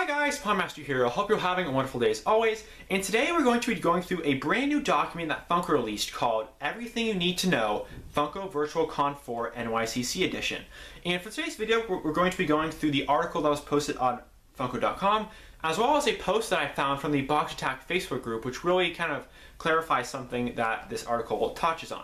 Hi guys, Podmaster here. I hope you're having a wonderful day as always. And today we're going to be going through a brand new document that Funko released called Everything You Need to Know Funko Virtual Con 4 NYCC Edition. And for today's video, we're going to be going through the article that was posted on Funko.com, as well as a post that I found from the Box Attack Facebook group, which really kind of clarifies something that this article touches on.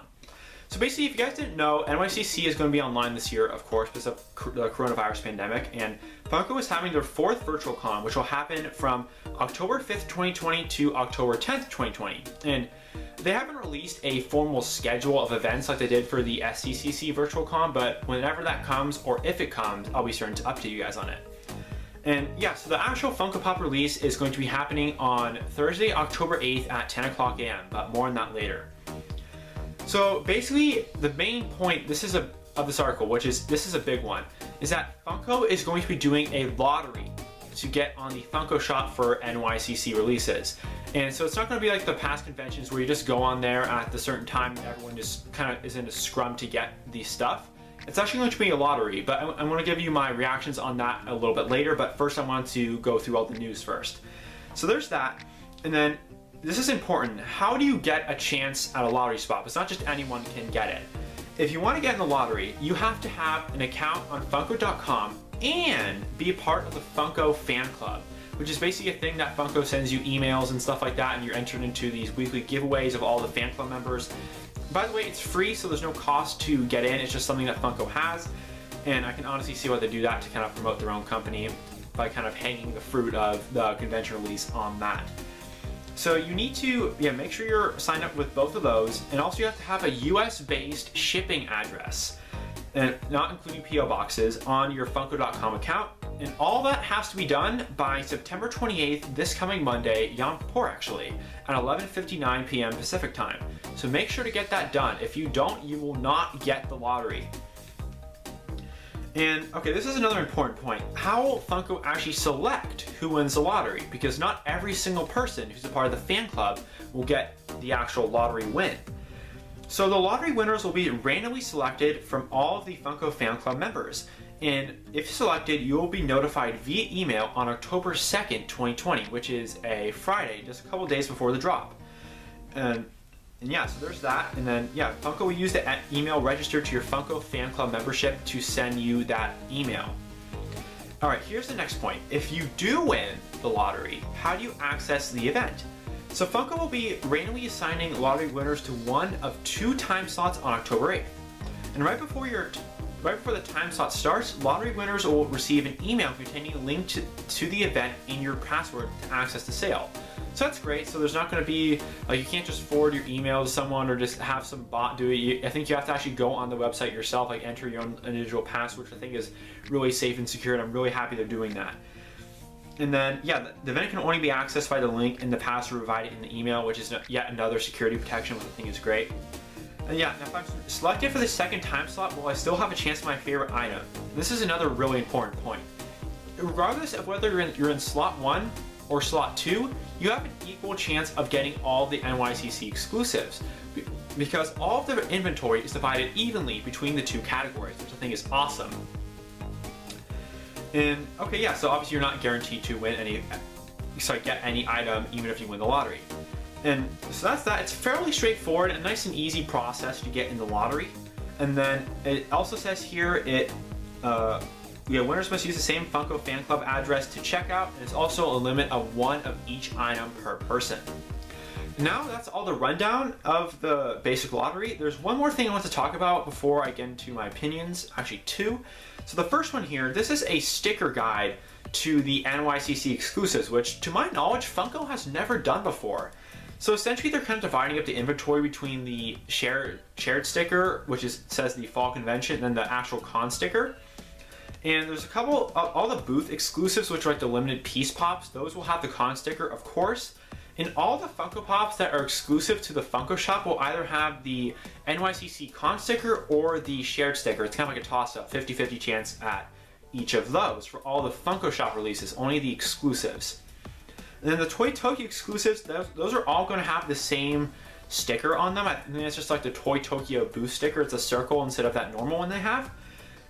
So basically, if you guys didn't know, NYCC is going to be online this year, of course, because of the coronavirus pandemic, and Funko is having their 4th virtual con, which will happen from October 5th, 2020 to October 10th, 2020. And they haven't released a formal schedule of events like they did for the SCCC virtual con, but whenever that comes, or if it comes, I'll be certain to update you guys on it. And yeah, so the actual Funko Pop release is going to be happening on Thursday, October 8th at 10 o'clock a.m., but more on that later. So basically, the main point of this article, this is a big one, is that Funko is going to be doing a lottery to get on the Funko Shop for NYCC releases. And so it's not going to be like the past conventions where you just go on there at a certain time and everyone just kind of is in a scrum to get the stuff. It's actually going to be a lottery, but I'm going to give you my reactions on that a little bit later, but first I want to go through all the news first. So there's that, and then this is important. How do you get a chance at a lottery spot? It's not just anyone can get it. If you want to get in the lottery, you have to have an account on Funko.com and be a part of the Funko fan club, which is basically a thing that Funko sends you emails and stuff like that, and you're entered into these weekly giveaways of all the fan club members. By the way, it's free, so there's no cost to get in. It's just something that Funko has, and I can honestly see why they do that to kind of promote their own company by kind of hanging the fruit of the convention release on that. So you need to make sure you're signed up with both of those, and also you have to have a US-based shipping address, and not including PO boxes, on your Funko.com account. And all that has to be done by September 28th, this coming Monday, Yom Kippur actually, at 11:59 p.m. Pacific time. So make sure to get that done. If you don't, you will not get the lottery. And okay, this is another important point. How will Funko actually select who wins the lottery? Because not every single person who's a part of the fan club will get the actual lottery win. So the lottery winners will be randomly selected from all of the Funko fan club members. And if selected, you will be notified via email on October 2nd, 2020, which is a Friday, just a couple days before the drop. And yeah, so there's that. And then, yeah, Funko will use the email registered to your Funko Fan Club membership to send you that email. All right, here's the next point. If you do win the lottery, how do you access the event? So Funko will be randomly assigning lottery winners to one of 2 time slots on October 8th. And right before the time slot starts, lottery winners will receive an email containing a link to the event in your password to access the sale. So that's great. So there's not going to be, like, you can't just forward your email to someone or just have some bot do it. I think you have to actually go on the website yourself, like enter your own individual password, which I think is really safe and secure, and I'm really happy they're doing that. And then, yeah, the event can only be accessed by the link and the password provided in the email, which is yet another security protection, which I think is great. And yeah, if I'm selected for the 2nd time slot, will I still have a chance at my favorite item? This is another really important point. Regardless of whether you're in slot 1 or slot 2, you have an equal chance of getting all the NYCC exclusives, because all of the inventory is divided evenly between the 2 categories, which I think is awesome. And okay, yeah, so obviously you're not guaranteed to get any item even if you win the lottery. And so that's that. It's fairly straightforward, a nice and easy process to get in the lottery. And then it also says here winners must use the same Funko Fan Club address to check out, and it's also a limit of 1 of each item per person. Now that's all the rundown of the basic lottery. There's one more thing I want to talk about before I get into my opinions, actually 2. So the first one here, this is a sticker guide to the NYCC exclusives, which to my knowledge, Funko has never done before. So essentially they're kind of dividing up the inventory between the shared sticker, which says the fall convention, and then the actual con sticker. And there's a couple, all the booth exclusives, which are like the limited piece pops, those will have the con sticker, of course. And all the Funko Pops that are exclusive to the Funko Shop will either have the NYCC con sticker or the shared sticker. It's kind of like a toss-up, 50-50 chance at each of those for all the Funko Shop releases, only the exclusives. And then the Toy Tokyo exclusives, those are all going to have the same sticker on them. I think it's just like the Toy Tokyo booth sticker. It's a circle instead of that normal one they have.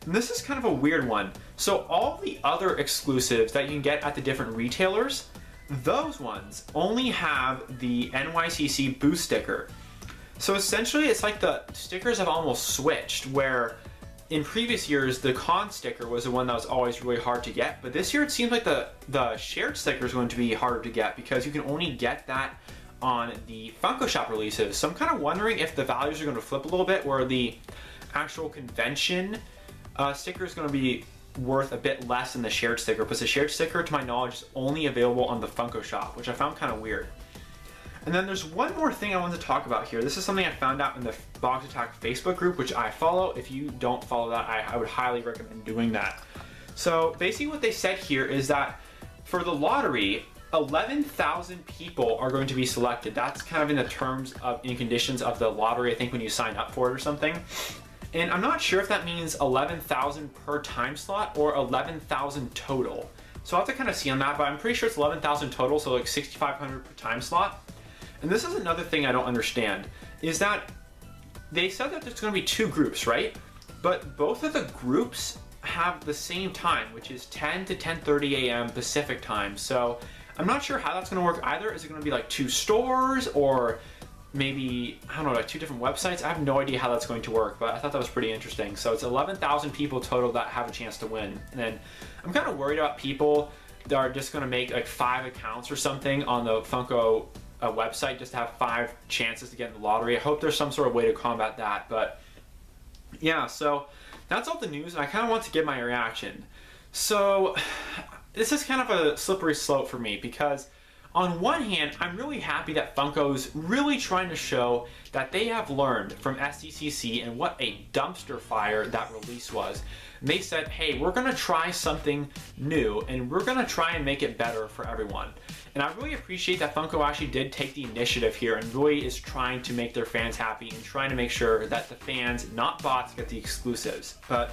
And this is kind of a weird one. So all the other exclusives that you can get at the different retailers, those ones only have the NYCC boost sticker. So essentially it's like the stickers have almost switched, where in previous years the con sticker was the one that was always really hard to get, but this year it seems like the shared sticker is going to be harder to get because you can only get that on the Funko Shop releases. So I'm kind of wondering if the values are going to flip a little bit, where the actual convention sticker is going to be worth a bit less than the shared sticker, because the shared sticker, to my knowledge, is only available on the Funko Shop, which I found kind of weird. And then there's one more thing I wanted to talk about here. This is something I found out in the Box Attack Facebook group, which I follow. If you don't follow that, I would highly recommend doing that. So basically what they said here is that for the lottery, 11,000 people are going to be selected. That's kind of in the terms of, in conditions of the lottery, I think, when you sign up for it or something. And I'm not sure if that means 11,000 per time slot or 11,000 total. So I'll have to kind of see on that, but I'm pretty sure it's 11,000 total, so like 6,500 per time slot. And this is another thing I don't understand, is that they said that there's going to be two groups, right? But both of the groups have the same time, which is 10 to 10:30 a.m. Pacific time. So I'm not sure how that's going to work either. Is it going to be like two stores, or maybe, I don't know, like two different websites? I have no idea how that's going to work, but I thought that was pretty interesting. So it's 11,000 people total that have a chance to win. And then I'm kind of worried about people that are just going to make like 5 accounts or something on the Funko website just to have 5 chances to get in the lottery. I hope there's some sort of way to combat that. But yeah, so that's all the news, and I kind of want to give my reaction. So this is kind of a slippery slope for me, because on one hand, I'm really happy that Funko's really trying to show that they have learned from SDCC and what a dumpster fire that release was. And they said, hey, we're going to try something new, and we're going to try and make it better for everyone. And I really appreciate that Funko actually did take the initiative here and really is trying to make their fans happy and trying to make sure that the fans, not bots, get the exclusives. But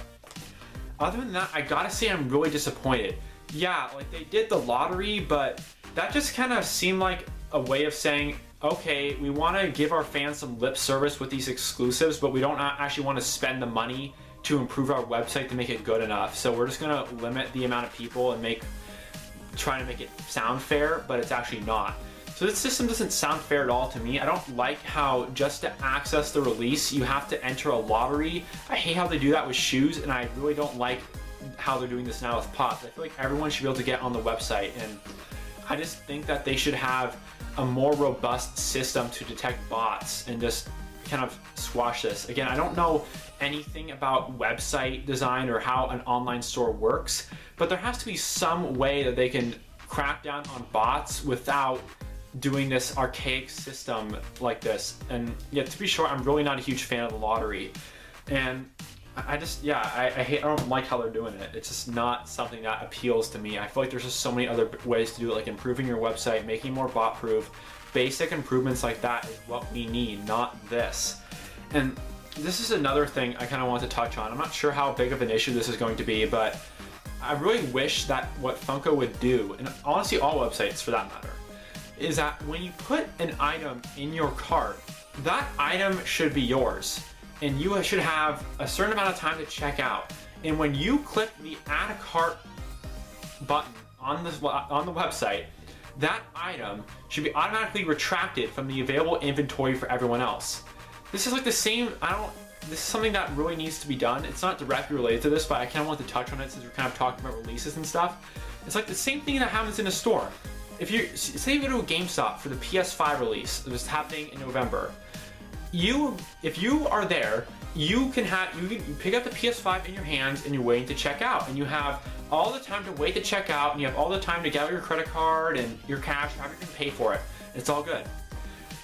other than that, I gotta say I'm really disappointed. Yeah, like they did the lottery, but that just kind of seemed like a way of saying, okay, we want to give our fans some lip service with these exclusives, but we don't actually want to spend the money to improve our website to make it good enough. So we're just gonna limit the amount of people and trying to make it sound fair, but it's actually not. So this system doesn't sound fair at all to me. I don't like how just to access the release, you have to enter a lottery. I hate how they do that with shoes, and I really don't like how they're doing this now with pops. I feel like everyone should be able to get on the website, and I just think that they should have a more robust system to detect bots and just kind of squash this. Again, I don't know anything about website design or how an online store works, but there has to be some way that they can crack down on bots without doing this archaic system like this. And yeah, to be short, I'm really not a huge fan of the lottery. And I just, yeah, I don't like how they're doing it. It's just not something that appeals to me. I feel like there's just so many other ways to do it, like improving your website, making more bot proof. Basic improvements like that is what we need, not this. And this is another thing I kind of want to touch on. I'm not sure how big of an issue this is going to be, but I really wish that what Funko would do, and honestly all websites for that matter, is that when you put an item in your cart, that item should be yours. And you should have a certain amount of time to check out. And when you click the Add a Cart button on the website, that item should be automatically retracted from the available inventory for everyone else. This is like the same, this is something that really needs to be done. It's not directly related to this, but I kind of want to touch on it since we're kind of talking about releases and stuff. It's like the same thing that happens in a store. If you, say you go to a GameStop for the PS5 release that was happening in November, if you are there, you can pick up the PS5 in your hands and you're waiting to check out, and you have all the time to wait to check out, and you have all the time to get out your credit card and your cash, however you can pay for it. It's all good.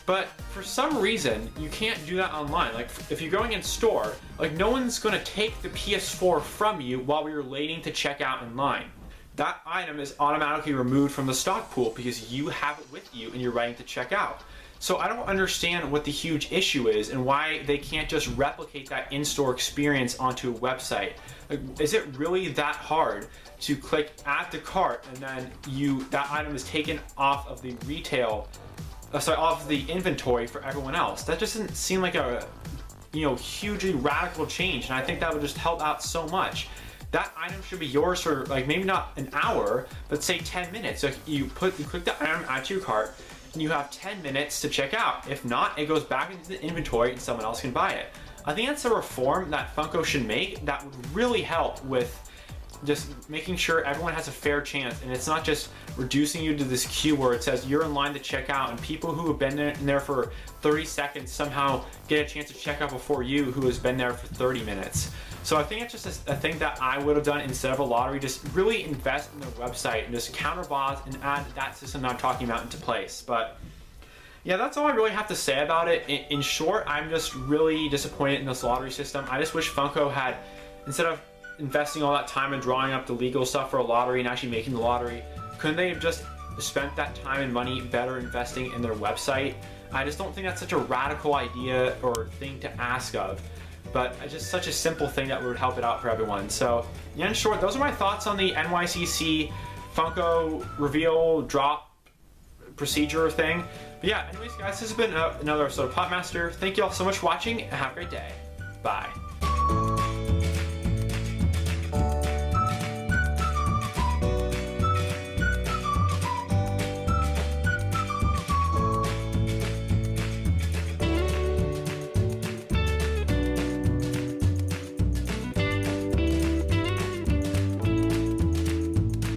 But for some reason, you can't do that online. Like if you're going in store, like no one's gonna take the PS4 from you while you're waiting to check out in line. That item is automatically removed from the stock pool because you have it with you and you're waiting to check out. So I don't understand what the huge issue is and why they can't just replicate that in-store experience onto a website. Like, is it really that hard to click add to cart and then that item is taken off of the retail, off of the inventory for everyone else? That just doesn't seem like a hugely radical change, and I think that would just help out so much. That item should be yours for like maybe not an hour, but say 10 minutes. So you click the item, add to your cart, and you have 10 minutes to check out. If not, it goes back into the inventory and someone else can buy it. I think that's a reform that Funko should make that would really help with just making sure everyone has a fair chance, and it's not just reducing you to this queue where it says you're in line to check out, and people who have been in there for 30 seconds somehow get a chance to check out before you, who has been there for 30 minutes. So I think it's just a thing that I would have done instead of a lottery. Just really invest in their website and just counter bots and add that system that I'm talking about into place. But yeah, that's all I really have to say about it. In short, I'm just really disappointed in this lottery system. I just wish Funko had, instead of investing all that time and drawing up the legal stuff for a lottery and actually making the lottery, couldn't they have just spent that time and money better investing in their website? I just don't think that's such a radical idea or thing to ask of, but it's just such a simple thing that would help it out for everyone. So yeah, in short, those are my thoughts on the NYCC Funko reveal drop procedure thing. But yeah, anyways guys, this has been another episode of Popmaster. Thank you all so much for watching and have a great day. Bye.